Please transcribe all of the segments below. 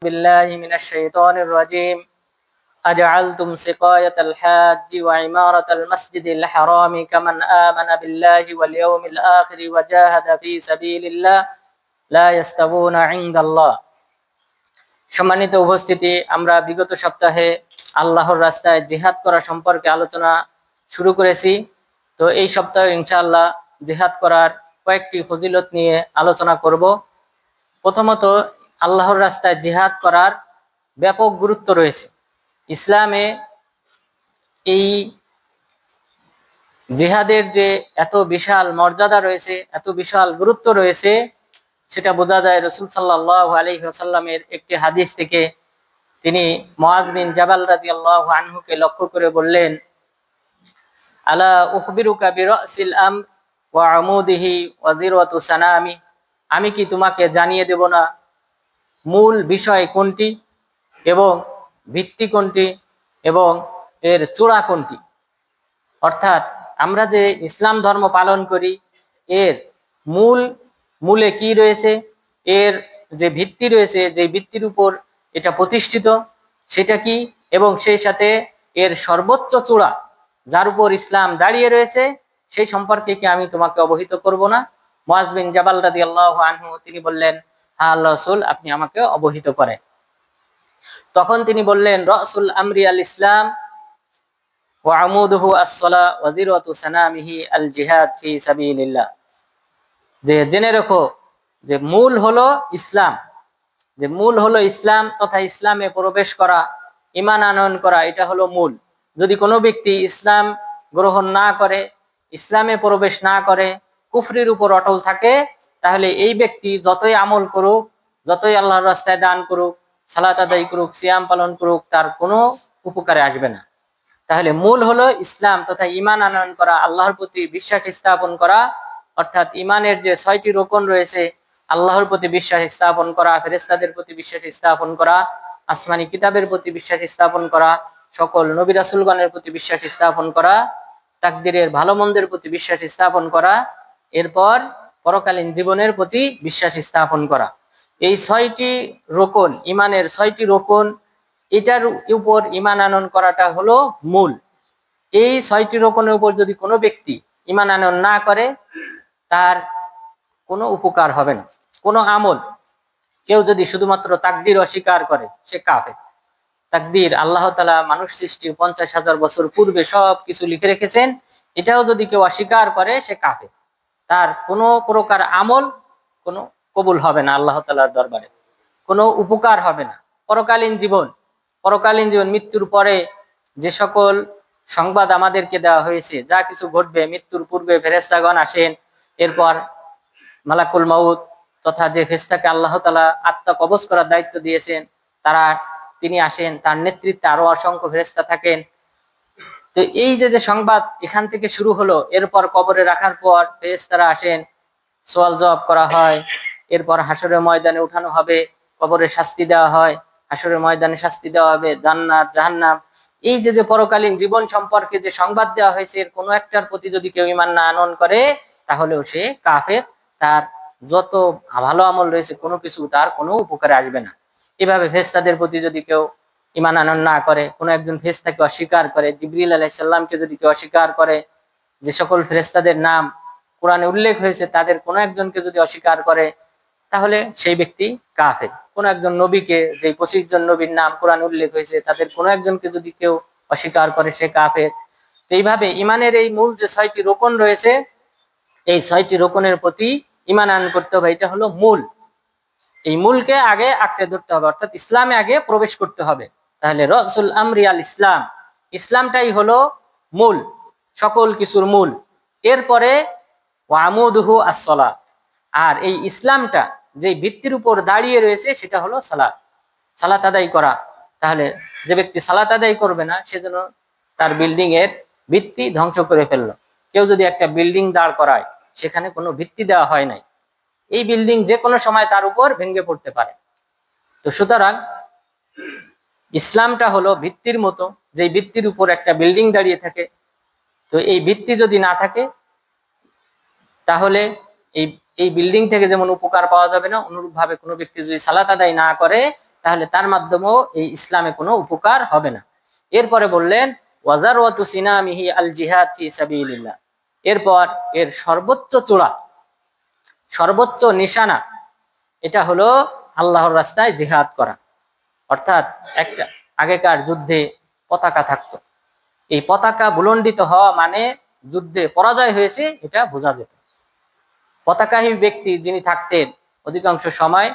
بالله من الشيطان الرجيم أجعلتم سقاية الحاج وعمارة المسجد الحرام كمن آمن بالله واليوم الآخر وجاهد في سبيل الله لا يستوون عند الله। সম্মানিত উপস্থিতি, আমরা বিগত সপ্তাহে আল্লাহর রাস্তায় জিহাদ করা সম্পর্কে আলোচনা শুরু করেছি। তো এই সপ্তাহে ইনশাআল্লাহ জিহাদ করার কয়েকটি ফজিলত নিয়ে আলোচনা করব। প্রথমত, আল্লাহর রাস্তায় জিহাদ করার ব্যাপক গুরুত্ব রয়েছে। ইসলামে এই জিহাদের যে এত বিশাল মর্যাদা রয়েছে, এত বিশাল গুরুত্ব রয়েছে, সেটা বোঝা যায় রাসূল সাল্লাল্লাহু আলাইহি ওয়াসাল্লামের একটি হাদিস থেকে। তিনি মুআজ বিন জাবাল রাদিয়াল্লাহু আনহুকে লক্ষ্য করে বললেন, আলা উখবিরুকা বিরাসিল আমর ওয়া আমুদিহি ওয়া যিরওয়াতু সানামি, আমি কি তোমাকে জানিয়ে দেব না মূল বিষয় কোনটি এবং ভিত্তি কোনটি এবং এর চূড়া কোনটি। অর্থাৎ আমরা যে ইসলাম ধর্ম পালন করি, এর মূলে কি রয়েছে, এর যে ভিত্তি রয়েছে, যে ভিত্তির উপর এটা প্রতিষ্ঠিত সেটা কি, এবং সেই সাথে এর সর্বোচ্চ চূড়া যার উপর ইসলাম দাঁড়িয়ে রয়েছে সেই সম্পর্কে কি আমি তোমাকে অবহিত করব না। মুআজ বিন জাবাল রাদিয়াল্লাহু আনহু তিনি বললেন, হ্যাঁ আল্লাহ রাসূল, আপনি আমাকে অবহিত করেন। তখন তিনি বললেন, রাসুল আমরি আল ইসলাম ওয়া আমুদুহু আস-সালাহ ওয়া যিরওয়াতু সানামিহি আল জিহাদ ফি সাবিলিল্লাহ। যে জেনে রাখো যে মূল হলো ইসলাম, যে মূল হলো ইসলাম তথা ইসলামে প্রবেশ করা, ঈমান আনয়ন করা, এটা হলো মূল। যদি কোনো ব্যক্তি ইসলাম গ্রহণ না করে, ইসলামে প্রবেশ না করে, কুফরির উপর অটল থাকে, তাহলে এই ব্যক্তি যতই আমল করুক, যতই আল্লাহর রাস্তায় দান করুক, সালাত আদায় করুক, সিয়াম পালন করুক, তার কোনো উপকারে আসবে না। তাহলে মূল হলো ইসলাম তথা ঈমান আনয়ন করা, আল্লাহর প্রতি বিশ্বাস স্থাপন করা। অর্থাৎ ঈমানের যে 6টি রোকন রয়েছে, আল্লাহর প্রতি বিশ্বাস স্থাপন করা, ফেরেশতাদের প্রতি বিশ্বাস স্থাপন করা, আসমানি কিতাবের প্রতি বিশ্বাস স্থাপন করা, সকল নবী রাসূলগণের প্রতি বিশ্বাস স্থাপন করা, তাকদীরের ভালো মন্দের প্রতি বিশ্বাস স্থাপন করা, এরপর পরকালীন জীবনের প্রতি বিশ্বাস স্থাপন করা। এই 6টি রোকন, ঈমানের 6টি রোকন, এটার উপর ঈমান আনয়ন করাটা হলো মূল। এই 6টি রোকনের উপর যদি কোনো ব্যক্তি ঈমান আনয়ন না করে, তার কোনো উপকার হবে না। কোনো আমল কেউ যদি শুধুমাত্র তাকদীর অস্বীকার করে, সে কাফের। তাকদীর, আল্লাহ তাআলা মানুষ সৃষ্টির 50,000 বছর পূর্বে সব কিছু লিখে রেখেছেন, এটাও যদি কেউ অস্বীকার করে, সে কাফের। তার কোনো প্রকার আমল কোনো কবুল হবে না, আল্লাহ তাআলার দরবারে কোনো উপকার হবে না। পরকালীন জীবন, মৃত্যুর পরে যে সকল সংবাদ আমাদেরকে দেওয়া হয়েছে, যা কিছু ঘটবে, মৃত্যুর পূর্বে ফেরেশতাগণ আসেন, এরপর মালাকুল মাউত তথা যে ফেরেশতাকে আল্লাহ তাআলা আত্মা কবজ করার দায়িত্ব দিয়েছেন, তিনি আসেন, তার নেতৃত্বে আরো অসংখ্য ফেরেশতা থাকেন। তো এই যে সংবাদ এখান থেকে শুরু হলো, এরপর কবরে রাখার পর ফেরেশতারা আসেন, সওয়াল জবাব করা হয়, এরপর হাসরের ময়দানে উঠানো হবে, কবরে শাস্তি দেওয়া হয়, হাসরের ময়দানে শাস্তি দেওয়া হবে, জান্নাত জাহান্নাম। এই যে পরকালীন জীবন সম্পর্কে যে সংবাদ দেওয়া হয়েছে, এর কোনো একটার প্রতি যদি কেউ ঈমান না আনয়ন করে, তাহলেও সে কাফের। তার যত ভালো আমল রয়েছে কোনো কিছু তার কোনো উপকারে আসবে না। এভাবে ফেরেশতাদের প্রতি যদি কেউ ঈমান আনয়ন না করে, কোনো একজন ফেরেশতাকে অস্বীকার করে, জিবরিল আলাইহিস সালামকে যদি কেউ অস্বীকার করে, যে সকল ফেরেশতাদের নাম কোরআনে উল্লেখ হয়েছে তাদের কোনো একজনকে যদি অস্বীকার করে, তাহলে সেই ব্যক্তি কাফের। কোন একজন নবীকে, যে 25 জন নবীর নাম কোরআনে উল্লেখ হয়েছে, তাদের কোনো একজনকে যদি কেউ অস্বীকার করে, সে কাফের। তো এইভাবে ঈমানের এই মূল যে 6টি রোকন রয়েছে, এই 6টি রোকনের প্রতি ঈমান আনয়ন করতে হবে। এটা হলো মূল। এই মূলকে আগে আঁকড়ে ধরতে হবে, অর্থাৎ ইসলামে আগে প্রবেশ করতে হবে। তাহলে রাসূল আমরি আল ইসলাম, ইসলামটাই হলো মূল, সকল কিছুর মূল। এরপরে ওয়া আমুদুহু আস-সালাহ, আর এই ইসলামটা যে ভিত্তির উপর দাঁড়িয়ে রয়েছে সেটা হলো সালাত, সালাত আদায় করা। তাহলে যে ব্যক্তি সালাত আদায় করবে না, সেজন্য তার বিল্ডিং এর ভিত্তি ধ্বংস করে ফেললো। কেউ যদি একটা বিল্ডিং দাঁড় করায়, সেখানে কোনো ভিত্তি দেওয়া হয় নাই, এই বিল্ডিং যে কোনো সময় তার উপর ভেঙে পড়তে পারে। তো সুতরাং ইসলামটা হলো ভিত্তির মতো, যে ভিত্তির উপর একটা বিল্ডিং দাঁড়িয়ে থাকে। তো এই ভিত্তি যদি না থাকে, তাহলে এই বিল্ডিং থেকে যেমন উপকার পাওয়া যাবে না, অনুরূপ ভাবে কোনো ব্যক্তি যদি সালাত আদায় না করে, তাহলে তার মাধ্যমেও এই ইসলামে কোনো উপকার হবে না। এরপরে বললেন ওয়াজারওয়াতু সিনামিহি আল জিহাদ ফি সাবিলিল্লাহ, এরপর এর সর্বোচ্চ চূড়া, সর্বোচ্চ নিশানা, এটা হলো আল্লাহর রাস্তায় জিহাদ করা। অর্থাৎ একটা আগেকার যুদ্ধে পতাকা থাকতো, এই পতাকা বুলন্ডিত হওয়া মানে যুদ্ধে পরাজয় হয়েছে এটা বোঝা যেত। পতাকাহী ব্যক্তি যিনি থাকতেন অধিকাংশ সময়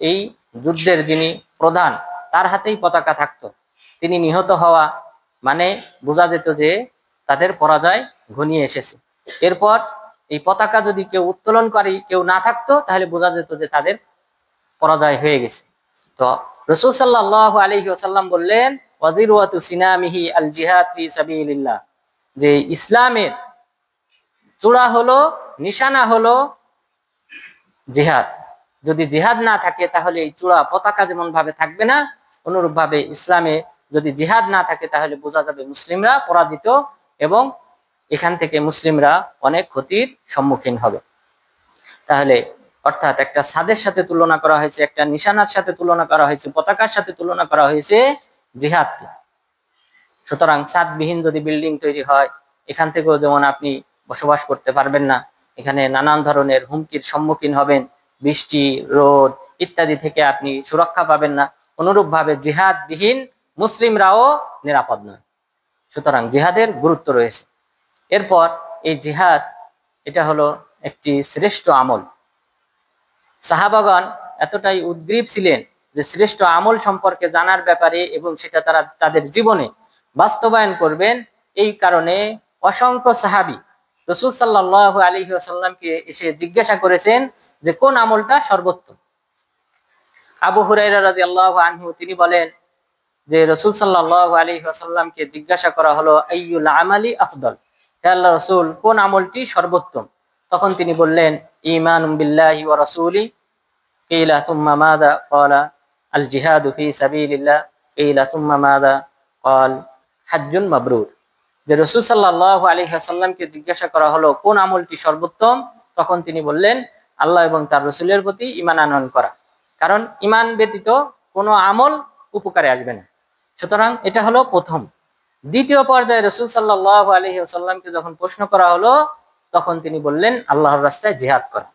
এই যুদ্ধের যিনি প্রধান তার হাতেই পতাকা থাকতো, তিনি নিহত হওয়া মানে বোঝা যেত যে তাদের পরাজয় ঘনিয়ে এসেছে। এরপর এই পতাকা যদি কেউ উত্তোলনকারী কেউ না থাকতো তাহলে বোঝা যেত যে তাদের পরাজয় হয়ে গেছে। তো রাসূল সাল্লাল্লাহু আলাইহি ওয়াসাল্লাম বললেন ওয়াজিরওয়াতু সিনামিহি আল জিহাদ ফি সাবিলিল্লাহ, যে ইসলামের চূড়া হলো, নিশানা হলো জিহাদ। যদি জিহাদ না থাকে তাহলে এই চূড়া পতাকা যেমন ভাবে থাকবে না, অনুরূপ ভাবে ইসলামে যদি জিহাদ না থাকে তাহলে বোঝা যাবে মুসলিমরা পরাজিত এবং এখান থেকে মুসলিমরা অনেক ক্ষতির সম্মুখীন হবে। তাহলে অর্থাৎ একটা ছাদের সাথে তুলনা করা হয়েছে, একটা নিশানার সাথে তুলনা করা হয়েছে, পতাকার সাথে তুলনা করা হয়েছে জিহাদকে। সুতরাং ছাদবিহীন যদি বিল্ডিং তৈরি হয়, এখান থেকেও যেমন আপনি বসবাস করতে পারবেন না, এখানে নানান ধরনের হুমকির সম্মুখীন হবেন, বৃষ্টি রোদ ইত্যাদি থেকে আপনি সুরক্ষা পাবেন না, অনুরূপ ভাবে জিহাদবিহীন মুসলিমরাও নিরাপদ নয়। সুতরাং জিহাদের গুরুত্ব রয়েছে। এরপর এই জিহাদ এটা হলো একটি শ্রেষ্ঠ আমল। সাহাবাগণ এতটাই উদ্গ্রীব ছিলেন যে শ্রেষ্ঠ আমল সম্পর্কে জানার ব্যাপারে এবং সেটা তারা তাদের জীবনে বাস্তবায়ন করবেন, এই কারণে অসংখ্য সাহাবী রাসূল সাল্লাল্লাহু আলাইহি ওয়াসাল্লামকে এসে জিজ্ঞাসা করেছেন যে কোন আমলটা সর্বোত্তম। আবু হুরায়রা রাদিয়াল্লাহু আনহু তিনি বলেন যে রাসূল সাল্লাল্লাহু আলাইহি ওয়াসাল্লামকে জিজ্ঞাসা করা হলো আইয়ুল আমালি আফদল, হে আল্লাহর রাসূল কোন আমলটি সর্বোত্তম? তখন তিনি বললেন ঈমানুম বিল্লাহি ওয়া রাসূলি, কিলা সুম্মা মাযা, ক্বালা আল জিহাদু ফি সাবিলিল্লাহ, কিলা সুম্মা মাযা, ক্বাল হাজ্জুন মাবরুর। যে রাসূল সাল্লাল্লাহু আলাইহি ওয়াসাল্লামকে জিজ্ঞাসা করা হলো কোন আমলটি সর্বোত্তম, তখন তিনি বললেন আল্লাহ এবং তার রাসূলের প্রতি ঈমান আনয়ন করা, কারণ ঈমান ব্যতীত কোনো আমল উপকারে আসবে না। সুতরাং এটা হলো প্রথম। দ্বিতীয় পর্যায়ে রাসূল সাল্লাল্লাহু আলাইহি ওয়াসাল্লামকে যখন প্রশ্ন করা হলো তখন তিনি বললেন আল্লাহর রাস্তায় জিহাদ করা।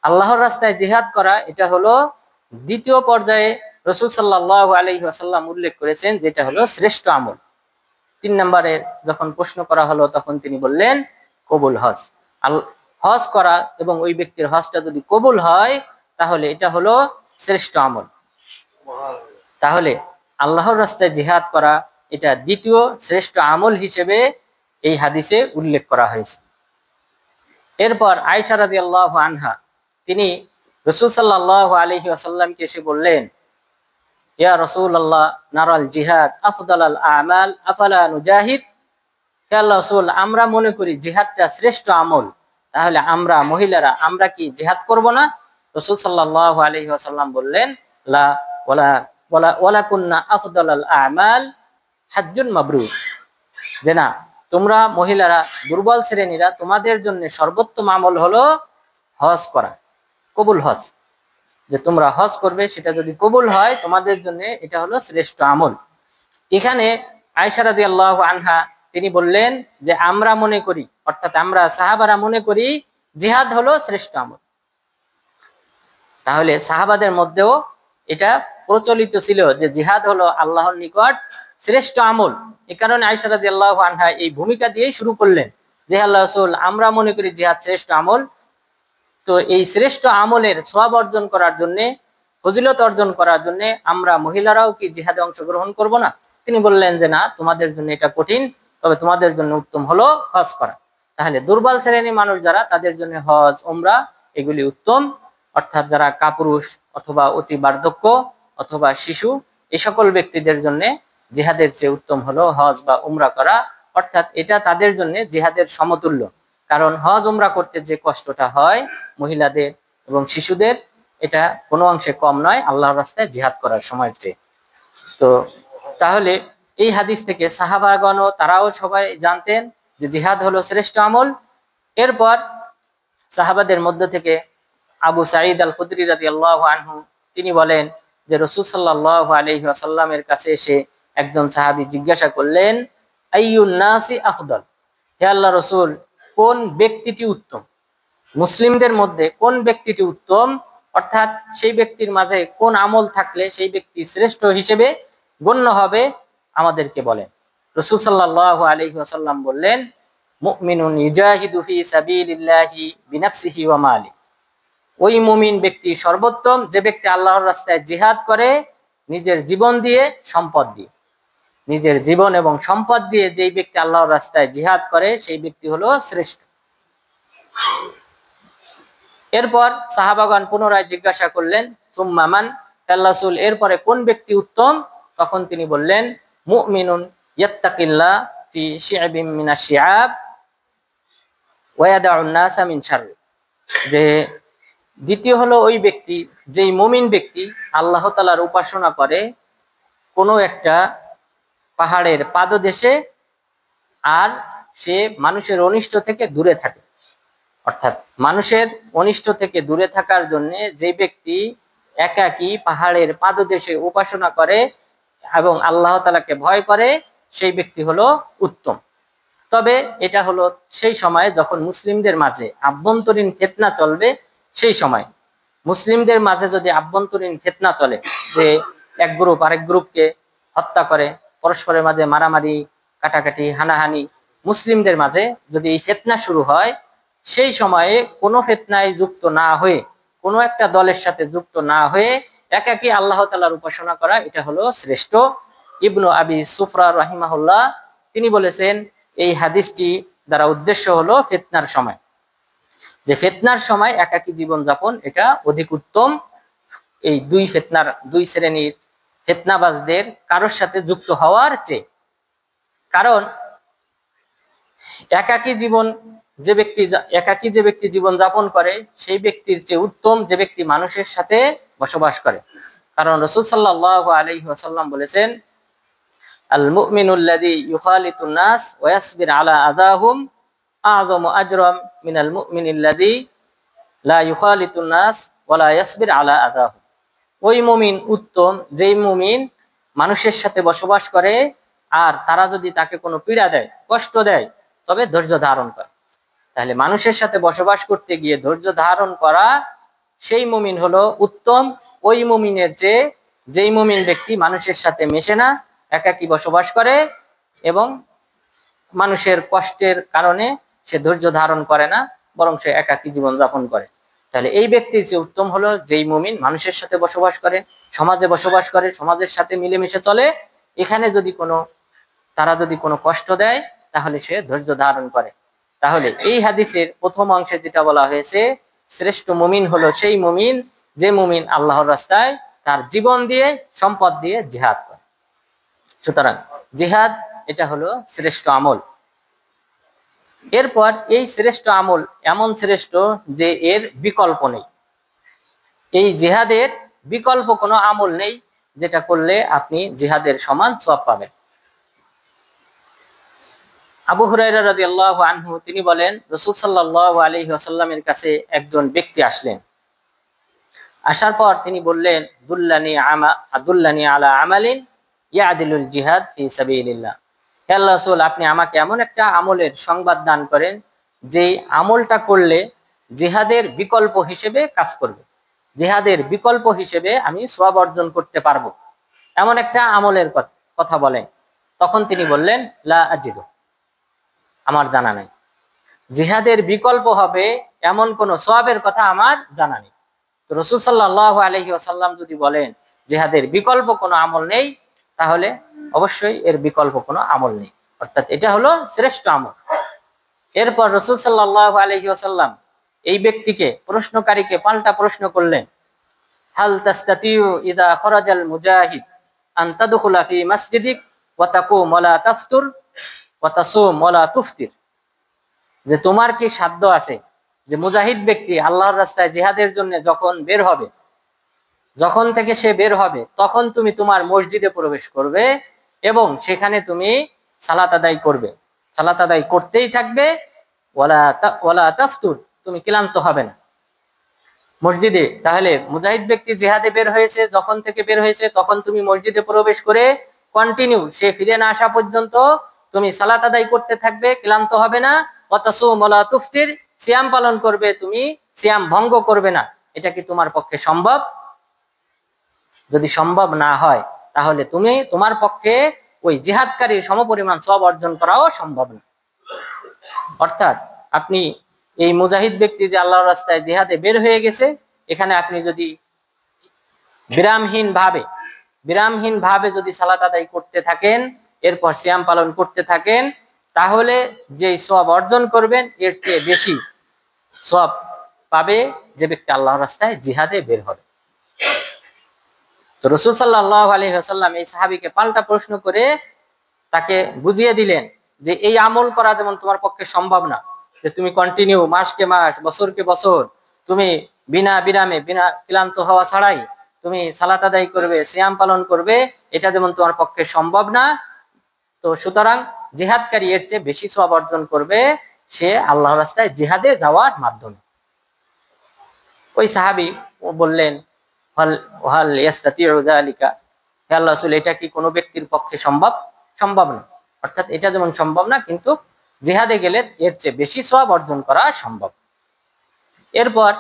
আল্লাহর রাস্তায় জিহাদ করা এটা হলো দ্বিতীয় পর্যায়ে রাসূল সাল্লাল্লাহু আলাইহি ওয়াসাল্লাম উল্লেখ করেছেন যেটা হলো শ্রেষ্ঠ আমল। 3 নম্বরে যখন প্রশ্ন করা হলো তখন তিনি বললেন কবুল হজ, হজ করা, এবং ওই ব্যক্তির হজটা যদি কবুল হয় তাহলে এটা হলো শ্রেষ্ঠ আমল। তাহলে আল্লাহর রাস্তায় জিহাদ করা এটা দ্বিতীয় শ্রেষ্ঠ আমল হিসেবে এই হাদিসে উল্লেখ করা হয়েছে। এরপর আয়েশা রাদিয়াল্লাহু আনহা তিনি রাসূল সাল্লাল্লাহু আলাইহি ওয়াসাল্লামকে এসে বললেন ইয়া রাসূলুল্লাহ নারাল জিহাদ আফদালাল আমাল আফালা নুজাহিদ, হে আল্লাহর রাসূল আমরা মনে করি জিহাদটা শ্রেষ্ঠ আমল, তাহলে আমরা মহিলারা আমরা কি জিহাদ করব না? রাসূল সাল্লাল্লাহু আলাইহি ওয়াসাল্লাম বললেন লা ওয়ালা ওয়ালা ওয়ালাকুন্না আফদালাল আমাল হাজ্জুন মাবরুর, যে না তোমরা মহিলারা দুর্বল শ্রেণীরা তোমাদের জন্য সর্বোত্তম আমল হলো হজ করা, কবুল হজ, যে তোমরা হজ করবে সেটা যদি কবুল হয় তোমাদের জন্য এটা হলো শ্রেষ্ঠ আমল। এখানে আয়েশা রাদিয়াল্লাহু আনহা তিনি বললেন যে আমরা মনে করি, অর্থাৎ আমরা সাহাবারা মনে করি জিহাদ হলো শ্রেষ্ঠ আমল। তাহলে সাহাবাদের মধ্যেও এটা প্রচলিত ছিল যে জিহাদ হলো আল্লাহর নিকট শ্রেষ্ঠ আমল। এই কারণে আয়েশা রাদিয়াল্লাহু আনহা এই ভূমিকা দিয়েই শুরু করলেন যে আল্লাহর রাসূল আমরা মনে করি জিহাদ শ্রেষ্ঠ আমল, তো এই শ্রেষ্ঠ আমলের সওয়াব অর্জন করার জন্য, ফজিলত অর্জন করার জন্য আমরা মহিলারাও কি জিহাদে অংশগ্রহণ করব না? তিনি বললেন যে না তোমাদের জন্য এটা কঠিন, তবে তোমাদের জন্য উত্তম হলো হজ করা। তাহলে দুর্বল শ্রেণীর মানুষ যারা তাদের জন্য হজ উমরা এগুলি উত্তম, অর্থাৎ যারা কাপুরুষ অথবা অতি বার্ধক্য অথবা শিশু এই সকল ব্যক্তিদের জন্য জিহাদের চেয়ে উত্তম হলো হজ বা উমরা করা, অর্থাৎ এটা তাদের জন্য জিহাদের সমতুল্য। কারণ হজ উমরা করতে যে কষ্টটা হয় মহিলাদের এবং শিশুদের এটা কোনো অংশে কম নয় আল্লাহর রাস্তায় জিহাদ করার সময়ের চেয়ে। তো তাহলে এই হাদিস থেকে সাহাবাগণ তারাও সবাই জানতেন যে জিহাদ হলো শ্রেষ্ঠ আমল। এরপর সাহাবাদের মধ্য থেকে আবু সাঈদ আল খুদরি রাদিয়াল্লাহু আনহু তিনি বলেন যে রাসূল সাল্লাল্লাহু আলাইহি ওয়াসাল্লামের কাছে এসে একজন সাহাবী জিজ্ঞাসা করলেন, আইয়ুন নাসি আফদল, হে আল্লাহর রাসূল, কোন ব্যক্তিটি উত্তম, মুসলিমদের মধ্যে কোন ব্যক্তিটি উত্তম, অর্থাৎ সেই ব্যক্তির মাঝে কোন আমল থাকলে সেই ব্যক্তি শ্রেষ্ঠ হিসেবে গণ্য হবে, আমাদেরকে বলেন। রাসূল সাল্লাল্লাহু আলাইহি ওয়াসাল্লাম বললেন, মুমিনুন ইউজাহিদু ফি সাবিলিল্লাহি বিনাফসিহি ওয়া মালি, ওই মুমিন ব্যক্তি সর্বোত্তম যে ব্যক্তি আল্লাহর রাস্তায় জিহাদ করে নিজের জীবন দিয়ে, সম্পদ দিয়ে। নিজের জীবন এবং সম্পদ দিয়ে যেই ব্যক্তি আল্লাহর রাস্তায় জিহাদ করে সেই ব্যক্তি হলো শ্রেষ্ঠ। এরপর সাহাবাগণ পুনরায় জিজ্ঞাসা করলেন, সুম্মা মান, আল্লাহর রাসূল এরপরে কোন ব্যক্তি উত্তম? তখন তিনি বললেন, মুমিনুন ইয়াত্তাকিল্লাহ ফি শি'বিন মিনাশ শি'আব ওয়া ইয়াদউন নাসা মিন শাররি, যে দ্বিতীয় হলো ওই ব্যক্তি, যেই মুমিন ব্যক্তি আল্লাহ তাআলার উপাসনা করে কোনো একটা পাহাড়ের পাদদেশে, আর সে মানুষের অনিষ্ট থেকে দূরে থাকে। অর্থাৎ মানুষের অনিষ্ট থেকে দূরে থাকার জন্য যে ব্যক্তি একাকী পাহাড়ের পাদদেশে উপাসনা করে এবং আল্লাহ তাআলাকে ভয় করে, সেই ব্যক্তি হলো উত্তম। তবে এটা হলো সেই সময় যখন মুসলিমদের মাঝে আভ্যন্তরীণ ফিতনা চলবে। সেই সময় মুসলিমদের মাঝে যদি আভ্যন্তরীণ ফিতনা চলে, যে এক গ্রুপ আরেক গ্রুপকে হত্যা করে, পরস্পরের মাঝে মারামারি, কাটাকাটি, হানাহানি, মুসলিমদের মাঝে যদি এই ফিতনা শুরু হয়, সেই সময়ে কোনো ফিতনায় যুক্ত না হয়ে, কোনো একটা দলের সাথে যুক্ত না হয়ে একাকী আল্লাহ তাআলার উপাসনা করা, এটা হলো শ্রেষ্ঠ। ইবনু আবি সুফরা রাহিমাহুল্লাহ তিনি বলেছেন, এই হাদিসটি দ্বারা উদ্দেশ্য হলো ফিতনার সময়, যে ফিতনার সময় একাকী জীবন যাপন এটা অধিক উত্তম, এই দুই শ্রেণীর ফিতনাবাজদের কারোর সাথে যুক্ত হওয়ার চেয়ে। কারণ একাকী যে ব্যক্তি জীবন যাপন করে সেই ব্যক্তির চেয়ে উত্তম যে ব্যক্তি মানুষের সাথে বসবাস করে। কারণ রাসূল সাল্লাল্লাহু আলাইহি ওয়াসাল্লাম বলেছেন, আল মুমিনুল্লাযী ইউখালিতুন নাস ওয়া ইয়াসবির আলা আযাহুম আযমু আজরাম মিনাল মুমিনিল্লাযী লা ইউখালিতুন নাস ওয়া লা ইয়াসবির আলা আযাহুম, ওই মুমিন উত্তম যেই মুমিন মানুষের সাথে বসবাস করে আর তারা যদি তাকে কোনো পীড়া দেয়, কষ্ট দেয়, তবে ধৈর্য ধারণ করে। তাহলে মানুষের সাথে বসবাস করতে গিয়ে ধৈর্য ধারণ করা, সেই মুমিন হলো উত্তম ওই মুমিনের চেয়ে যেই মুমিন ব্যক্তি মানুষের সাথে মেশে না, একাকী বসবাস করে এবং মানুষের কষ্টের কারণে সে ধৈর্য ধারণ করে না, বরং সে একাকী জীবন যাপন করে। তাহলে এই ব্যক্তির চেয়ে উত্তম হলো যেই মুমিন মানুষের সাথে বসবাস করে, সমাজে বসবাস করে, সমাজের সাথে মিলেমিশে চলে। এখানে তারা যদি কোনো কষ্ট দেয়, তাহলে সে ধৈর্য ধারণ করে। তাহলে এই হাদিসের প্রথম অংশে যেটা বলা হয়েছে, শ্রেষ্ঠ মুমিন হলো সেই মুমিন যে মুমিন আল্লাহর রাস্তায় তার জীবন দিয়ে, সম্পদ দিয়ে জিহাদ করে। সুতরাং জিহাদ এটা হলো শ্রেষ্ঠ আমল। এরপর এই শ্রেষ্ঠ আমল এমন শ্রেষ্ঠ যে এর বিকল্প নেই। এই জিহাদের বিকল্প কোনো আমল নেই যেটা করলে আপনি জিহাদের সমান সওয়াব পাবেন। আবু হুরায়রা রাদিয়াল্লাহু আনহু তিনি বলেন, রাসূল সাল্লাল্লাহু আলাইহি ওয়াসাল্লামের কাছে একজন ব্যক্তি আসলেন। আসার পর তিনি বললেন, দুল্লানি আলা আমালিন ইয়াদিলুল জিহাদ ফি সাবিলিল্লাহ, হে আল্লাহর রাসূল, আপনি আমাকে এমন একটা আমলের সংবাদ দান করেন যে আমলটা করলে জিহাদের বিকল্প হিসেবে কাজ করবে, জিহাদের বিকল্প হিসেবে আমি সওয়াব অর্জন করতে পারবো, এমন একটা আমলের কথা বলেন। তখন তিনি বললেন, লা আজিদু, আমার জানা নাই। জিহাদের বিকল্প হবে এমন কোন সওয়াবের কথা আমার জানা নেই। তো রাসূল সাল্লাল্লাহু আলাইহি ওয়াসাল্লাম যদি বলেন জিহাদের বিকল্প কোনো আমল নেই, তাহলে অবশ্যই এর বিকল্প কোনো আমল নেই, অর্থাৎ এটা হলো শ্রেষ্ঠ আমল। এরপর রাসূল সাল্লাল্লাহু আলাইহি ওয়াসাল্লাম এই ব্যক্তিকে, প্রশ্নকারীকে পাল্টা প্রশ্ন করলেন, হাল তাস্তাতিউ ইদা খরাজাল মুজাহিদ আন তাদখুলা ফি মাসজিদিক ওয়া তাকুম ওয়া লা তাফতুর ওয়া তাসুম ওয়া লা তুফতির, যে তোমার কি সাধ্য আছে যে মুজাহিদ ব্যক্তি আল্লাহর রাস্তায় জিহাদের জন্য যখন থেকে সে বের হবে তখন তুমি তোমার মসজিদে প্রবেশ করবে এবং সেখানে তুমি সালাত আদায় করবে, সালাত আদায় করতেই থাকবে, ওয়ালা তাফতুর, তুমি ক্লান্ত হবে না। মসজিদে, তাহলে মুজাহিদ ব্যক্তি জিহাদে বের হয়েছে, যখন থেকে বের হয়েছে তখন তুমি মসজিদে প্রবেশ করে কন্টিনিউ সে ফিরে না আসা পর্যন্ত তুমি সালাত আদায় করতে থাকবে, ক্লান্ত হবে না। ওয়াতাসুম ওয়ালা তুফতির, সিয়াম পালন করবে, তুমি সিয়াম ভঙ্গ করবে না। এটা কি তোমার পক্ষে সম্ভব? যদি সম্ভব না হয় তাহলে তোমার পক্ষে ওই জিহাদকারীর সমপরিমাণ সওয়াব অর্জন করাও সম্ভব না। অর্থাৎ আপনি এই মুজাহিদ ব্যক্তি যে আল্লাহর রাস্তায় জিহাদে বের হয়ে গেছে, এখানে আপনি যদি বিরামহীন ভাবে যদি সালাত আদায় করতে থাকেন, এরপর সিয়াম পালন করতে থাকেন, তাহলে যে সওয়াব অর্জন করবেন এর চেয়ে বেশি সওয়াব পাবে যে ব্যক্তি আল্লাহর রাস্তায় জিহাদে বের হবে। তো রাসূল সাল্লাল্লাহু আলাইহি ওয়াসাল্লাম এই সাহাবীকে পাল্টা প্রশ্ন করে তাকে বুঝিয়ে দিলেন যে এই আমল করা যেমন তোমার পক্ষে সম্ভব না, যে তুমি কন্টিনিউ মাসকে মাস বছরকে বছর তুমি বিনা বিরামে বিনা ক্লান্ত হওয়া ছাড়াই তুমি সালাত আদায় করবে, সিয়াম পালন করবে, এটা যেমন তোমার পক্ষে সম্ভব না, তো সুতরাং জিহাদকারী এর চেয়ে বেশি সওয়াব অর্জন করবে সে আল্লাহর রাস্তায় জিহাদে যাওয়ার মাধ্যমে। ওই সাহাবী বললেন, হাল ইয়াস্তাতিউ যালিকা, হে আল্লাহর রাসূল, এটা কি কোনো ব্যক্তির পক্ষে সম্ভব? সম্ভব না। অর্থাৎ এটা যেমন সম্ভব না, কিন্তু জিহাদে গেলে এর চেয়ে বেশি সওয়াব অর্জন করা সম্ভব। এরপর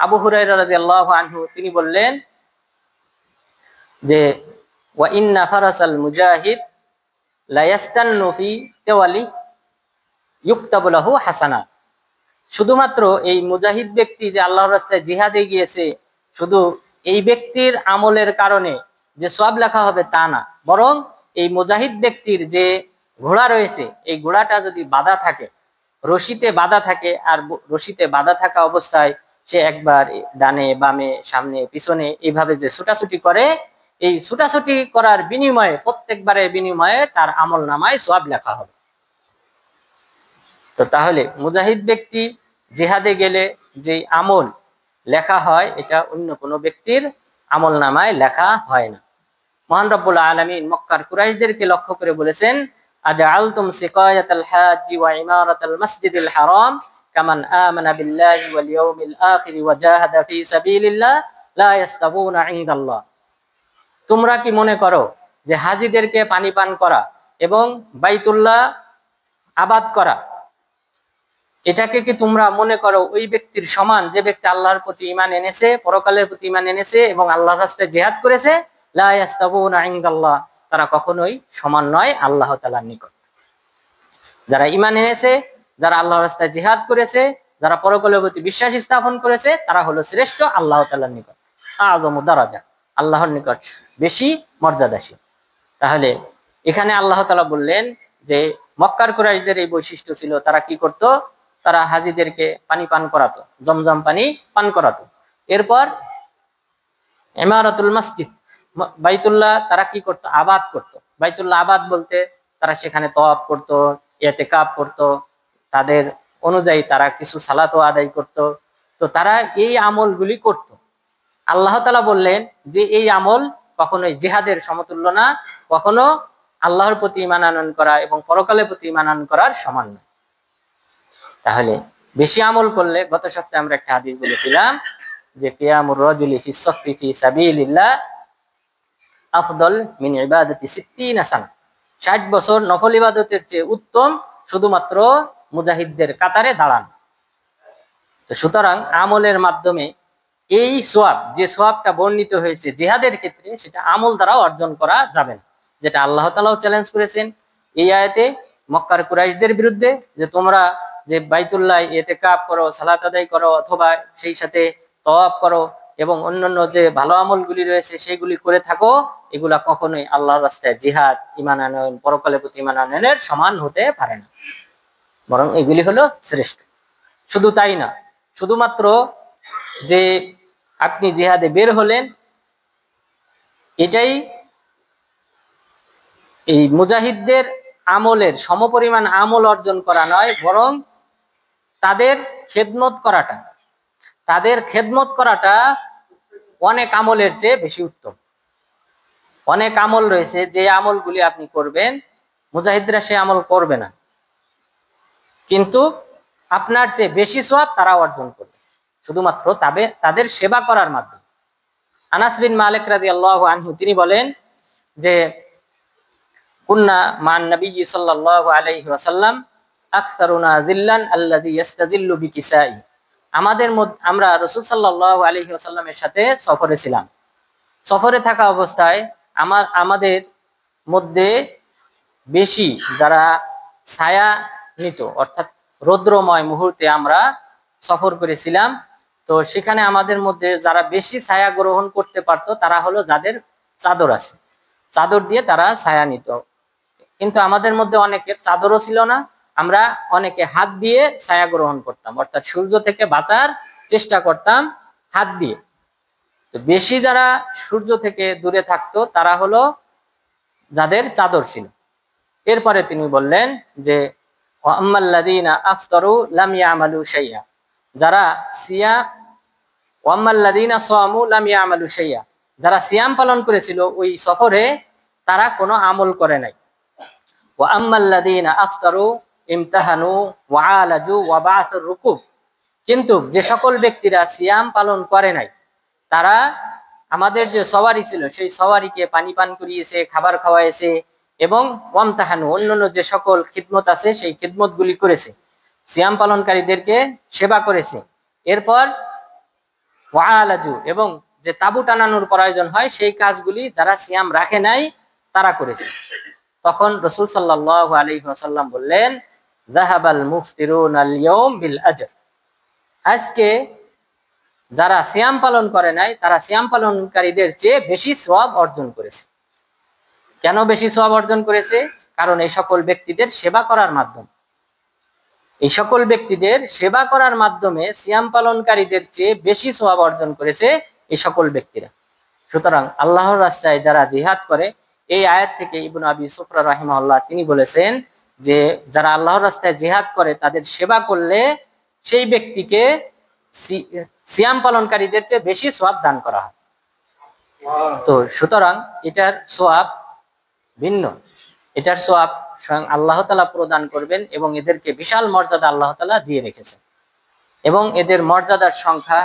আবু হুরায়রা রাদিয়াল্লাহু আনহু তিনি বললেন যে ওয়া ইন্না ফারাসাল মুজাহিদ লা ইয়াস্তান্নু ফি তাওয়ালি ইউকতাবু লাহু হাসানা। শুধুমাত্র এই মুজাহিদ ব্যক্তি যে আল্লাহর রাস্তায় জিহাদে গিয়েছে, শুধু এই ব্যক্তির আমলের কারণে যে সওয়াব লেখা হবে তা না, বরং এই মুজাহিদ ব্যক্তির যে ঘোড়া রয়েছে, এই ঘোড়াটা যদি বাঁধা থাকে, রশিতে বাঁধা থাকে, আর রশিতে বাঁধা থাকা অবস্থায় সে একবার ডানে বামে সামনে পিছনে এইভাবে যে ছুটাছুটি করে, এই ছুটাছুটি করার বিনিময়ে প্রত্যেকবারের বিনিময়ে তার আমল নামায় সওয়াব লেখা হবে। তো তাহলে মুজাহিদ ব্যক্তি জিহাদে গেলে যে আমল লেখা হয় এটা অন্য কোনো ব্যক্তির আমল নামায় লেখা হয় না। মহান রব্বুল আলামিন মক্কার কুরাইশদেরকে লক্ষ্য করে বলেছেন, আজআলতুম সিকায়াতাল হাজ্জি ওয়া ইমারাতাল মাসজিদিল হারাম কামান আমানা বিল্লাহি ওয়াল ইয়াউমিল আখির ওয়া জাহাদা ফি সাবিলিল্লাহ লা ইয়াস্তাবুনা ইনদাল্লাহ। তোমরা কি মনে করো যে হাজীদেরকে পানি পান করা এবং বাইতুল্লাহ আবাদ করা, এটাকে কি তোমরা মনে করো ওই ব্যক্তির সমান যে ব্যক্তি আল্লাহর প্রতি ঈমান এনেছে, পরকালের প্রতি ঈমান এনেছে এবং আল্লাহর রাস্তায় জিহাদ করেছে? লা ইয়াস্তাবুনা ইনদাল্লাহ, তারা কখনোই সমান নয় আল্লাহ তাআলার নিকট। যারা ঈমান এনেছে, যারা আল্লাহর রাস্তায় জিহাদ করেছে, যারা পরকালের প্রতি বিশ্বাস স্থাপন করেছে, তারা হলো শ্রেষ্ঠ আল্লাহ তাআলার নিকট, আযমু দারাজা, আল্লাহর নিকট বেশি মর্যাদাশীল। তাহলে এখানে আল্লাহ তাআলা বললেন যে মক্কার কুরাইশদের এই বৈশিষ্ট্য ছিল, তারা কি করত? তারা হাজীদেরকে পানি পান করাতো, জমজম পানি পান করাতো। এরপর ইমারাতুল মসজিদ, বাইতুল্লাহ তারা কি করত? আবাদ করত। বাইতুল্লাহ আবাদ বলতে তারা সেখানে তওয়াফ করত, ইতিকাফ করত, তাদের অনুযায়ী তারা কিছু সালাতও আদায় করত। তো তারা এই আমলগুলি করত। আল্লাহ তাআলা বললেন যে এই আমল কখনোই জিহাদের সমতুল্য না, কখনো আল্লাহর প্রতি ঈমান আনয়ন করা এবং পরকালের প্রতি ঈমান আনয়ন করার সমান না। তাহলে বেশি আমল করলে, গত সপ্তাহে আমরা একটা হাদিস বলেছিলাম যে কিয়ামুর রাজুলি ফি সাফফি ফি সাবিলিল্লাহ আফদল মিন ইবাদাতি 60 সানা, 60 বছর নফল ইবাদতের চেয়ে উত্তম শুধুমাত্র মুজাহিদদের কাতারে দাঁড়ান। তো সুতরাং আমলের মাধ্যমে এই সওয়াব, যে সওয়াবটা বর্ণিত হয়েছে জিহাদের ক্ষেত্রে, সেটা আমল দ্বারা অর্জন করা যাবে না, যেটা আল্লাহ তাআলাও চ্যালেঞ্জ করেছেন এই আয়াতে মক্কার কুরাইশদের বিরুদ্ধে, যে তোমরা যে বাইতুল্লাহ ইতিকাফ করো, সালাত আদায় করো, অথবা সেই সাথে তওয়াফ করো এবং অন্যান্য যে ভালো আমলগুলি রয়েছে সেগুলি করে থাকো, এগুলা কখনোই আল্লাহর রাস্তায় জিহাদ, ঈমান আনয়ন, পরকালের প্রতি ঈমান আনয়নের সমান হতে পারে না, বরং এগুলি হলো শ্রেষ্ঠ। শুধু তাই না, শুধুমাত্র যে আপনি জিহাদে বের হলেন এটাই এই মুজাহিদদের আমলের সমপরিমাণ আমল অর্জন করা নয়, বরং তাদের খেদমত করাটা অনেক আমলের চেয়ে বেশি উত্তম। অনেক আমল রয়েছে যে আমলগুলি আপনি করবেন, মুজাহিদরা সে আমল করবে না, কিন্তু আপনার চেয়ে বেশি সওয়াব তারা অর্জন করবে। শুধুমাত্র তাদের সেবা করার মাধ্যমে। আনাস বিন মালিক রাদিয়াল্লাহু আনহু তিনি বলেন যে কুন্না মান নবী সাল্লাল্লাহু আলাইহি ওয়াসাল্লাম আকসারুনা যিল্লান আল্লাযী ইস্তাযিল্লু বিকিসাই। আমরা রাসূল সাল্লাল্লাহু আলাইহি ওয়াসাল্লামের সাথে সফরে ছিলাম। সফরে থাকা অবস্থায় আমাদের মধ্যে বেশি যারা ছায়া নিত, অর্থাৎ রৌদ্রময় মুহূর্তে আমরা সফর করেছিলাম, তো সেখানে আমাদের মধ্যে যারা বেশি ছায়া গ্রহণ করতে পারত তারা হলো যাদের চাদর আছে, চাদর দিয়ে তারা ছায়া নিত। কিন্তু আমাদের মধ্যে অনেকের চাদরও ছিল না, আমরা অনেকে হাত দিয়ে ছায়া গ্রহণ করতাম, অর্থাৎ সূর্য থেকে বাঁচার চেষ্টা করতাম হাত দিয়ে। তো বেশি যারা সূর্য থেকে দূরে থাকতো তারা হলো যাদের চাদর ছিল। এরপরে তিনি বললেন যে ওয়াম্মাল্লাযীনা আফতারু লাম ইয়ামালু শাইআ, যারা ওয়াম্মাল্লাযীনা সামু লাম ইয়ামালু শাইআ, যারা সিয়াম পালন করেছিল ওই সফরে তারা কোনো আমল করে নাই। ওয়াম্মাল্লাযীনা আফতারু ইমতাহানু ওয়া আলাজু ওয়া বা'আসুর রুকুব, কিন্তু যে সকল ব্যক্তিরা সিয়াম পালন করে নাই তারা আমাদের যে সওয়ারি ছিল সেই সওয়ারিকে পানি পান করিয়েছে, খাবার খাওয়াইছে এবং ওয়ামতাহানু অন্যান্য যে সকল খিদমত আছে সেই খিদমতগুলি করেছে, সিয়াম পালনকারীদেরকে সেবা করেছে। এরপর ওয়ালাজু, এবং যে তাবু টানানোর প্রয়োজন হয় সেই কাজগুলি যারা সিয়াম রাখে নাই তারা করেছে। তখন রাসূল সাল্লাল্লাহু আলাইহি ওয়াসাল্লাম বললেন যাহাবাল মুফতিরুনা আল ইয়াউম বিল আজর, আজকে যারা সিয়াম পালন করে নাই তারা সিয়াম পালনকারীদের চেয়ে বেশি সওয়াব অর্জন করেছে। কেন বেশি সওয়াব অর্জন করেছে? কারণ এই সকল ব্যক্তিদের সেবা করার মাধ্যমে, এই সকল ব্যক্তিদের সেবা করার মাধ্যমে সিয়াম পালনকারীদের চেয়ে বেশি সওয়াব অর্জন করেছে এই সকল ব্যক্তিরা। সুতরাং আল্লাহর রাস্তায় যারা জিহাদ করে, এই আয়াত থেকে ইবনে আবি সুফরা রাহিমাহুল্লাহ তিনি বলেছেন যে যারা আল্লাহর রাস্তায় জিহাদ করে তাদের সেবা করলে সেই ব্যক্তিকে সিয়াম পালনকারীদের চেয়ে বেশি সওয়াব দান করা হয়। তো সুতরাং এটার সওয়াব ভিন্ন, এটার সওয়াব স্বয়ং আল্লাহ তাআলা প্রদান করবেন এবং এদেরকে বিশাল মর্যাদা আল্লাহ তাআলা দিয়ে রেখেছেন। এবং এদের মর্যাদার সংখ্যা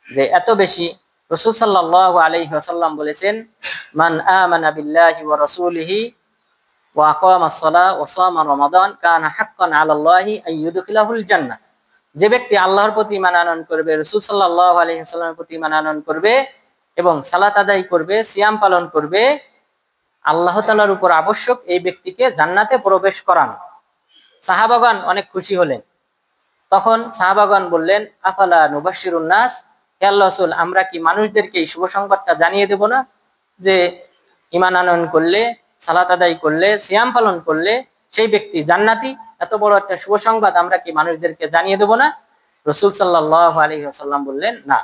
যে এত বেশি, রাসূল সাল্লাল্লাহু আলাইহি ওয়াসাল্লাম বলেছেন মান আমানা বিল্লাহি ওয়া রাসূলিহি ওয়া আকামাস সালাহ ওয়া সামা রমাদান কানা হাক্কান আলাল্লাহি আইয়ুদখিলাহুল জান্নাহ, যে ব্যক্তি আল্লাহর প্রতি ঈমান আনয়ন করবে, রাসূল সাল্লাল্লাহু আলাইহি ওয়াসাল্লামের প্রতি ঈমান আনয়ন করবে এবং সালাত আদায় করবে, সিয়াম পালন করবে, আল্লাহ তাআলার উপর আবশ্যক এই ব্যক্তিকে জান্নাতে প্রবেশ করানো। সাহাবাগণ অনেক খুশি হলেন। তখন সাহাবাগণ বললেন আফালা নুবাশশিরুন নাস, হে আল্লাহর রাসূল আমরা কি মানুষদেরকে এই শুভ সংবাদটা জানিয়ে দেব না যে ঈমান আনয়ন করলে, সালাত আদায় করলে, সিয়াম পালন করলে সেই ব্যক্তি জান্নাতি? এত বড় একটা শুভ সংবাদ আমরা কি মানুষদেরকে জানিয়ে দেব না? রাসূল সাল্লাল্লাহু আলাইহি ওয়াসাল্লাম বললেন না,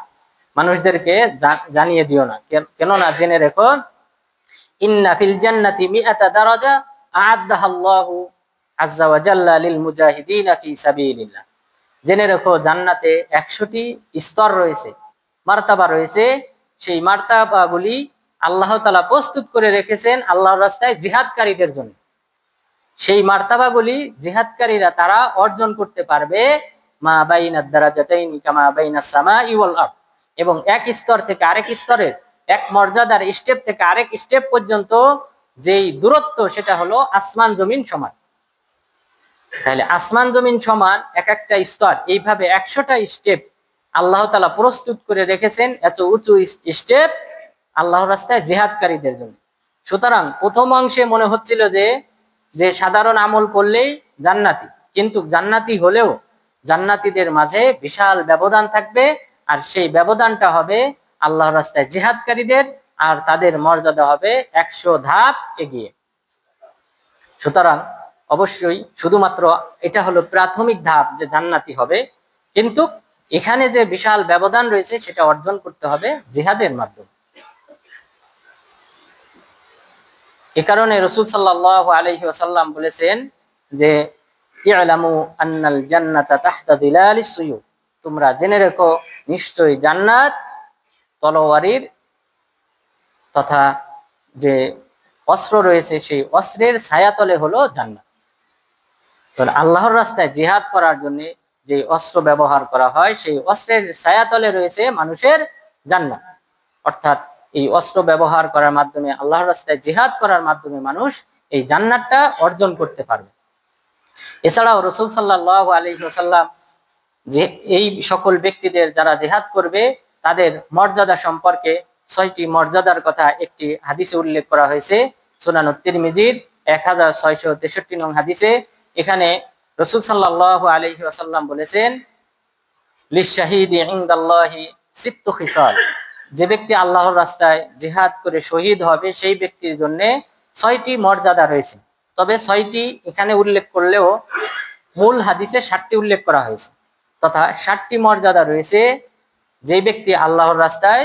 মানুষদেরকে জানিয়ে দিও না। কেননা জেনে রেখো ইন্না ফিল জান্নাতি মিআতা দারাজা আ'আদাহাল্লাহু আযজা ওয়া জাল্লা লিল মুজাহিদিনা ফি সাবিলিল্লাহ, জেনে রেখো জান্নাতে 100টি স্তর রয়েছে, মার্তাবা রয়েছে, সেই মার্তাবাগুলি আল্লাহ তাআলা প্রস্তুত করে রেখেছেন আল্লাহর রাস্তায় জিহাদকারীদের জন্য। সেই মার্তাবাগুলি জিহাদকারীরা তারা অর্জন করতে পারবে মা বাইনাদ দারাজাতাইনি কামা বাইনাস সামাই ওয়াল আরদ, এবং এক স্তর থেকে আরেক স্তরের, এক মর্যাদার স্টেপ থেকে আরেক স্টেপ পর্যন্ত যেই দূরত্ব সেটা হলো আসমান জমিন সমান। তাহলে আসমান জমিন সমান এক একটা স্তর, এইভাবে 100টা স্টেপ আল্লাহ তাআলা প্রস্তুত করে রেখেছেন, এত উঁচু স্টেপ আল্লাহর রাস্তায় জিহাদকারীদের জন্য। সুতরাং প্রথম অংশে মনে হচ্ছিল যে সাধারণ আমল করলেই জান্নাতি, কিন্তু জান্নাতি হলেও জান্নাতীদের মাঝে বিশাল ব্যবধান থাকবে, আর সেই ব্যবধানটা হবে আল্লাহর রাস্তায় জিহাদকারীদের, আর তাদের মর্যাদা হবে 100 ধাপ এগিয়ে। সুতরাং অবশ্যই শুধুমাত্র এটা হলো প্রাথমিক ধাপ যে জান্নাতি হবে, কিন্তু এখানে যে বিশাল ব্যবধান রয়েছে সেটা অর্জন করতে হবে জিহাদের মাধ্যমে। এ কারণে রাসূল সাল্লাল্লাহু আলাইহি ওয়াসাল্লাম বলেছেন যে ই'লামু আন্নাল জান্নাতা তাহতা যিলালিস সুয়ুফ, তোমরা জেনে রেখো নিশ্চয়ই জান্নাত তলোয়ারির তথা যে অস্ত্র রয়েছে সেই অস্ত্রের ছায়াতলে হলো জান্নাত। তো আল্লাহর রাস্তায় জিহাদ করার জন্য যে অস্ত্র ব্যবহার করা হয় সেই অস্ত্রের ছায়াতলে রয়েছে মানুষের জান্নাত। অর্থাৎ এই অস্ত্র ব্যবহার করার মাধ্যমে, আল্লাহর রাস্তায় জিহাদ করার মাধ্যমে মানুষ এই জান্নাতটা অর্জন করতে পারবে। এছাড়াও রাসূল সাল্লাল্লাহু আলাইহি ওয়াসাল্লাম যে এই সকল ব্যক্তিদের যারা জিহাদ করবে তাদের মর্যাদা সম্পর্কে 6টি মর্যাদার কথা একটি হাদিসে উল্লেখ করা হয়েছে, সুনানুত তিরমিজির 1663 নং হাদিসে। এখানে রাসূল সাল্লাল্লাহু আলাইহি ওয়াসাল্লাম বলেছেন, লিশাহিদি ইনদাল্লাহি সিত্তু খিসাল, যে ব্যক্তি আল্লাহর রাস্তায় জিহাদ করে শহীদ হবে সেই ব্যক্তির জন্য 6টি মর্যাদা রয়েছে। তবে 6টি এখানে উল্লেখ করলেও মূল হাদিসে 7টি উল্লেখ করা হয়েছে, তথা 7টি মর্যাদা রয়েছে। যে ব্যক্তি আল্লাহর রাস্তায়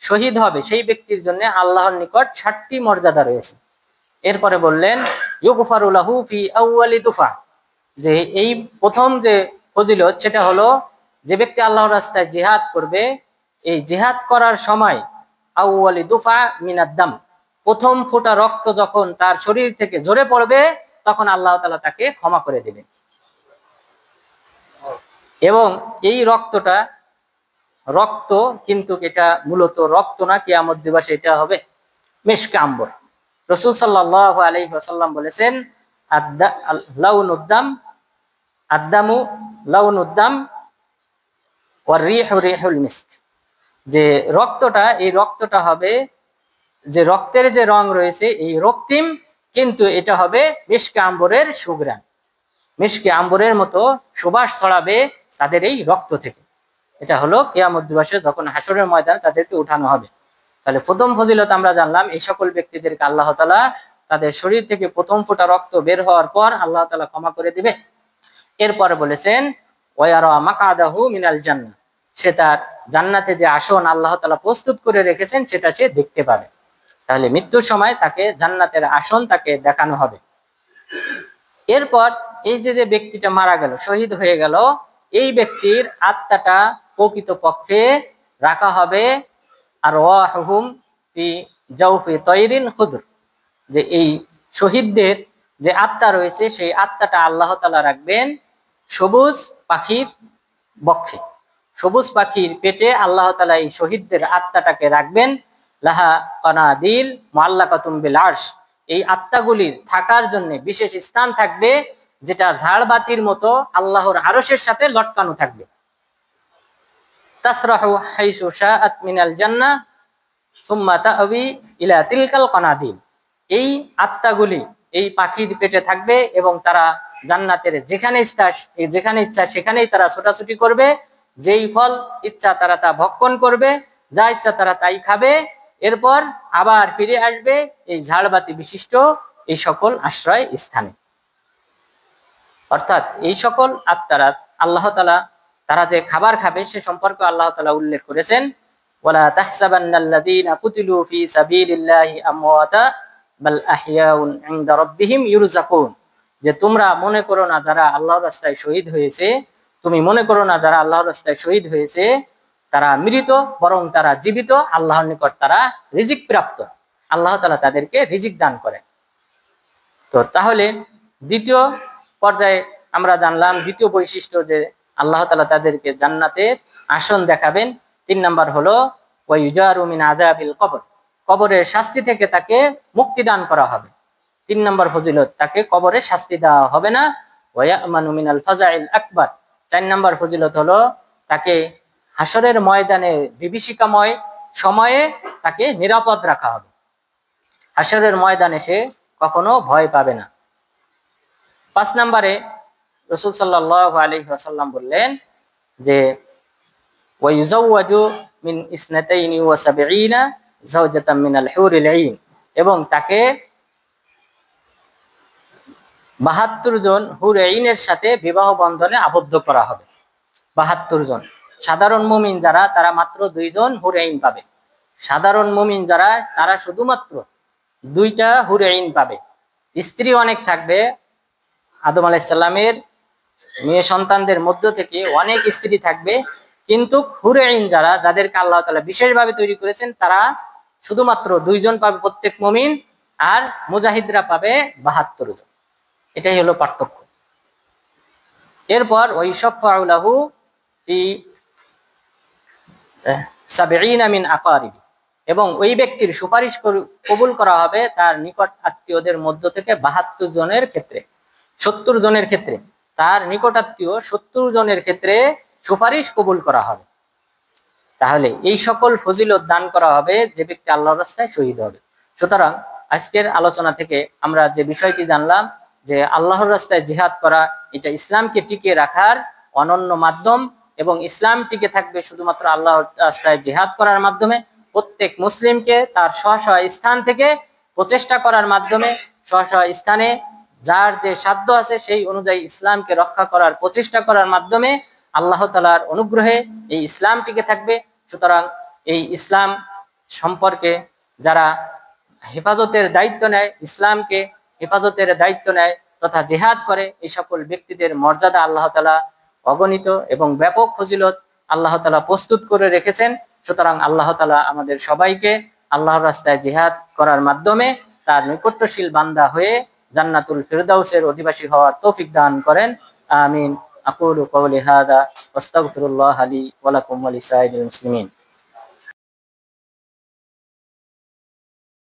শহীদ হবে সেই ব্যক্তির জন্য আল্লাহর নিকট 7টি মর্যাদা রয়েছে। এরপরে বললেন, ইউগফারু লাহু ফি আউয়ালি দুফা, যে এই প্রথম যে ফজিলত সেটা হলো যে ব্যক্তি আল্লাহর রাস্তায় জিহাদ করবে, এই জিহাদ করার সময় আউয়ালি দুফা মিনাদ দাম, প্রথম ফোঁটা রক্ত যখন তার শরীর থেকে ঝরে পড়বে তখন আল্লাহ তাআলা তাকে ক্ষমা করে দিবেন। এবং এই রক্ত কিন্তু এটা মূলত রক্ত না, কিয়ামত দিবসে এটা হবে মিশকে আম্বর। রাসূল সাল্লাল্লাহু আলাইহি ওয়াসাল্লাম বলেছেন, আদ্দামু লাউনুদ্দাম ওয়ার রিহু রিহুল মিস্ক, যে এই রক্তটা হবে, যে রক্তের যে রং রয়েছে এই রক্তিম, কিন্তু এটা হবে মিশকে আম্বরের সুঘ্রাণ, মিশকে আম্বরের মতো সুবাস ছড়াবে তাদের এই রক্ত থেকে। এটা হলো কিয়ামত দিবসে যখন হাসরের ময়দানে তাদেরকে উঠানো হবে। তাহলে প্রথম ফজিলত আমরা জানলাম, এই সকল ব্যক্তিদেরকে আল্লাহ তাআলা তাদের শরীর থেকে প্রথম ফোঁটা রক্ত বের হওয়ার পর আল্লাহ তাআলা ক্ষমা করে দিবে। এরপরে বলেছেন, ওয়ায়ারা মাকাদাহু মিনাল জান্নাহ, সে তার জান্নাতে যে আসন আল্লাহ তাআলা প্রস্তুত করে রেখেছেন সেটা সে দেখতে পাবে। তাহলে মৃত্যুর সময় তাকে জান্নাতের আসন তাকে দেখানো হবে। এরপর এই যে ব্যক্তিটা মারা গেল, শহীদ হয়ে গেল, এই ব্যক্তির আত্মাটা প্রকৃতপক্ষে রাখা হবে আর ওয়াহুম ফি জাওফি তায়রিন খুদর, যে এই শহীদদের যে আত্মা রয়েছে সেই আত্মাটা আল্লাহ তাআলা রাখবেন সবুজ পাখির বক্ষে, সবুজ পাখির পেটে আল্লাহ তাআলা এই শহীদদের আত্মাটাকে রাখবেন। লাহা কানাদিল মুআল্লাকাতুম বিল আরশ, এই আত্মাগুলির থাকার জন্য বিশেষ স্থান থাকবে যেটা ঝাড়বাতির মতো আল্লাহর আরশের সাথে লটকানো থাকবে। তাসরাহু হাইসু শাআত মিনাল জান্নাহ সুম্মা তা'বি ইলা তিলকাল কানাদিল, এই আত্মাগুলি এই পাখির পেটে থাকবে এবং তারা জান্নাতের যেখানে ইচ্ছা সেখানেই তারা ছোটাছুটি করবে, যেই ফল ইচ্ছা তারা তা ভক্ষণ করবে, যা ইচ্ছা তারা তাই খাবে, এরপর আবার ফিরে আসবে এই ঝাড়বাতি বিশিষ্ট এই সকল আশ্রয় স্থানে। অর্থাৎ এই সকল আত্মারা আল্লাহ তাআলা তারা যে খাবার খাবে সে সম্পর্কে আল্লাহ তাআলা উল্লেখ করেছেন, ওয়ালা তাহসাবান্নাল্লাযীনা কুতিলু ফি সাবিলিল্লাহি আমওয়াতা বাল আহইয়াউন ইনদা রাব্বিহিম ইরযাকুন, যে তোমরা মনে করো না যারা আল্লাহর রাস্তায় শহীদ হয়েছে, তুমি মনে করো না যারা আল্লাহর রাস্তায় শহীদ হয়েছে তারা মৃত, বরং তারা জীবিত, আল্লাহর নিকট তারা রিজিক প্রাপ্ত, আল্লাহ তাআলা তাদেরকে রিজিক দান করেন। তো তাহলে দ্বিতীয় পর্যায়ে আমরা জানলাম দ্বিতীয় বৈশিষ্ট্য যে আল্লাহ তাআলা তাদেরকে জান্নাতের আসন দেখাবেন। 3 নাম্বার হলো ওয়াইজারু মিন আযাবিল কবর, কবরের শাস্তি থেকে তাকে মুক্তি দান করা হবে। 3 নাম্বার ফজিলত, তাকে কবরে শাস্তি দেওয়া হবে না। ওয়ায়ামানু মিনাল ফাজাইল আকবার, 4 নাম্বার ফজিলত হলো তাকে হাসরের ময়দানে বিভীষিকাময় সময়ে তাকে নিরাপদ রাখা হবে, হাসরের ময়দানে সে কখনো ভয় পাবে না। 5 নম্বরে রাসূল সাল্লাল্লাহু আলাইহি ওয়াসাল্লাম বললেন যে ওয়ায়ুযাওয়াজু মিন ইসনাতাইনি ওয়া সাবঈনা যাওজাতাম মিনাল হুরিল আইন, এবং তাকে 72 জন হুর আইনের সাথে বিবাহ বন্ধনে আবদ্ধ করা হবে। 72 জন। সাধারণ মুমিন যারা তারা মাত্র 2 জন হুর আইন পাবে, সাধারণ মুমিন যারা তারা শুধুমাত্র 2টা হুর আইন পাবে। স্ত্রী অনেক থাকবে, আদম আলাইহিস সালামের মেয়ে সন্তানদের মধ্য থেকে অনেক স্ত্রী থাকবে, কিন্তু হুরে আইন যারা, যাদেরকে আল্লাহ তাআলা বিশেষভাবে তৈরি করেছেন, তারা শুধুমাত্র 2 জন পাবে প্রত্যেক মুমিন, আর মুজাহিদরা পাবে 72 জন। এটাই হলো পার্থক্য। এরপর ওই শাফাউ লাহু ফি 70 মিন আকারিবি, এবং ওই ব্যক্তির সুপারিশ কবুল করা হবে তার নিকট আত্মীয়দের মধ্য থেকে 72 জনের ক্ষেত্রে, 70 জনের ক্ষেত্রে, তার নিকট আত্মীয় 70 জনের ক্ষেত্রে সুপারিশ কবুল করা হবে। তাহলে এই সকল ফজিলত দান করা হবে যে ব্যক্তি আল্লাহর রাস্তায় শহীদ হবে। সুতরাং আজকের আলোচনা থেকে আমরা যে বিষয়টি জানলাম যে আল্লাহর রাস্তায় জিহাদ করা এটা ইসলামকে টিকিয়ে রাখার অনন্য মাধ্যম, এবং ইসলাম টিকে থাকবে শুধুমাত্র আল্লাহর রাস্তায় জিহাদ করার মাধ্যমে। প্রত্যেক মুসলিমকে তার স্ব স্ব স্থান থেকে প্রচেষ্টা করার মাধ্যমে, স্ব স্ব স্থানে যার যে সাধ্য আছে সেই অনুযায়ী ইসলামকে রক্ষা করার প্রচেষ্টা করার মাধ্যমে আল্লাহ তাআলার অনুগ্রহে এই ইসলাম টিকে থাকবে। সুতরাং এই ইসলাম সম্পর্কে যারা হেফাজতের দায়িত্ব নেয়, ইসলামকে হেফাজতের দায়িত্ব নেয় তথা জিহাদ করে, এই সকল ব্যক্তিদের মর্যাদা আল্লাহ তাআলা অগণিত এবং ব্যাপক ফজিলত আল্লাহ তাআলা প্রস্তুত করে রেখেছেন। সুতরাং আল্লাহ তাআলা আমাদের সবাইকে আল্লাহর রাস্তায় জিহাদ করার মাধ্যমে তার নৈকট্যশীল বান্দা হয়ে জান্নাতুল ফিরদাউসের অধিবাসী হওয়ার তৌফিক দান করেন। আমিন। আকুলু কওলি হাযা ওয়াস্তাগফিরুল্লাহ লি ওয়া লাকুম ওয়া লিসাইরিল মুসলিমিন।